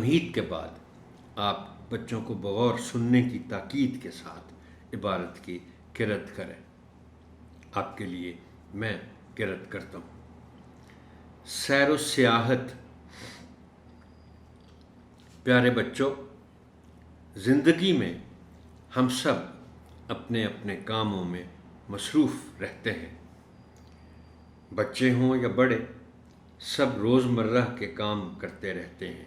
تمہید کے بعد آپ بچوں کو بغور سننے کی تاکید کے ساتھ عبارت کی قرأت کریں۔ آپ کے لیے میں قرأت کرتا ہوں۔ سیر و سیاحت۔ پیارے بچوں، زندگی میں ہم سب اپنے اپنے کاموں میں مصروف رہتے ہیں۔ بچے ہوں یا بڑے، سب روزمرہ کے کام کرتے رہتے ہیں،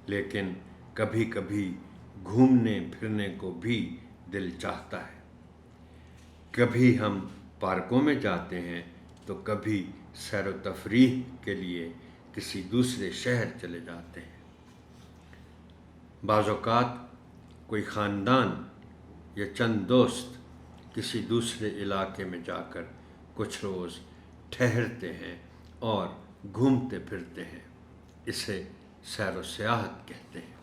لیکن کبھی کبھی گھومنے پھرنے کو بھی دل چاہتا ہے۔ کبھی ہم پارکوں میں جاتے ہیں تو کبھی سیر و تفریح کے لیے کسی دوسرے شہر چلے جاتے ہیں۔ بعض اوقات کوئی خاندان یا چند دوست کسی دوسرے علاقے میں جا کر کچھ روز ٹھہرتے ہیں اور گھومتے پھرتے ہیں۔ اسے سیر و سیاحت کہتے ہیں۔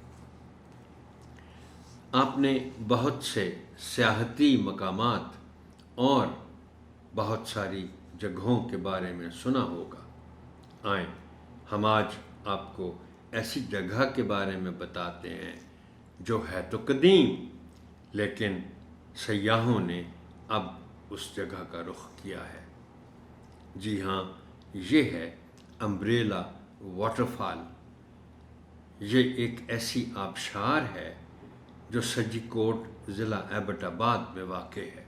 آپ نے بہت سے سیاحتی مقامات اور بہت ساری جگہوں کے بارے میں سنا ہوگا۔ آئیں ہم آج آپ کو ایسی جگہ کے بارے میں بتاتے ہیں جو ہے تو قدیم، لیکن سیاحوں نے اب اس جگہ کا رخ کیا ہے۔ جی ہاں، یہ ہے امبریلا واٹر فال۔ یہ ایک ایسی آبشار ہے جو سجی کوٹ ضلع ایبٹ آباد میں واقع ہے۔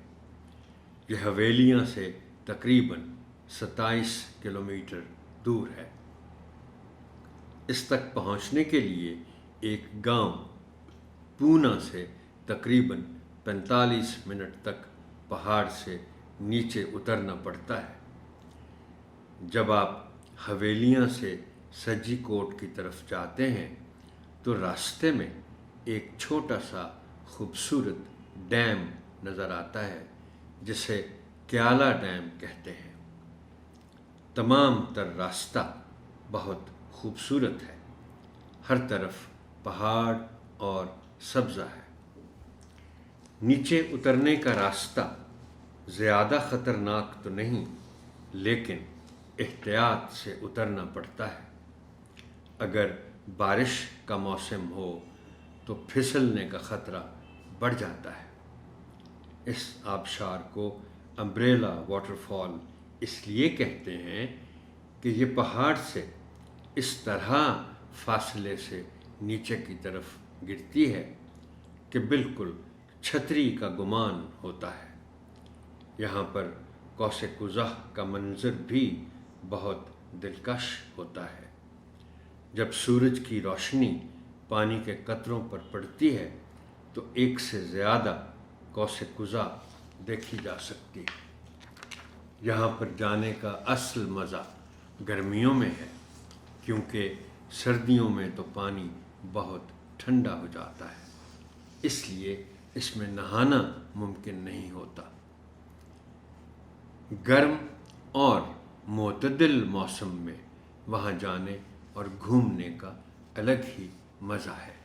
یہ حویلیاں سے تقریباً 27 کلومیٹر دور ہے۔ اس تک پہنچنے کے لیے ایک گاؤں پونا سے تقریباً 45 منٹ تک پہاڑ سے نیچے اترنا پڑتا ہے۔ جب آپ حویلیاں سے سجی کوٹ کی طرف جاتے ہیں تو راستے میں ایک چھوٹا سا خوبصورت ڈیم نظر آتا ہے جسے کیالا ڈیم کہتے ہیں۔ تمام تر راستہ بہت خوبصورت ہے، ہر طرف پہاڑ اور سبزہ ہے۔ نیچے اترنے کا راستہ زیادہ خطرناک تو نہیں، لیکن احتیاط سے اترنا پڑتا ہے۔ اگر بارش کا موسم ہو تو پھسلنے کا خطرہ بڑھ جاتا ہے۔ اس آبشار کو امبریلا واٹر فال اس لیے کہتے ہیں کہ یہ پہاڑ سے اس طرح فاصلے سے نیچے کی طرف گرتی ہے کہ بالکل چھتری کا گمان ہوتا ہے۔ یہاں پر قوس قزح کا منظر بھی بہت دلکش ہوتا ہے۔ جب سورج کی روشنی پانی کے قطروں پر پڑتی ہے تو ایک سے زیادہ قوس قزح دیکھی جا سکتی ہے۔ یہاں پر جانے کا اصل مزہ گرمیوں میں ہے، کیونکہ سردیوں میں تو پانی بہت ٹھنڈا ہو جاتا ہے، اس لیے اس میں نہانا ممکن نہیں ہوتا۔ گرم اور معتدل موسم میں وہاں جانے اور گھومنے کا الگ ہی مزہ ہے۔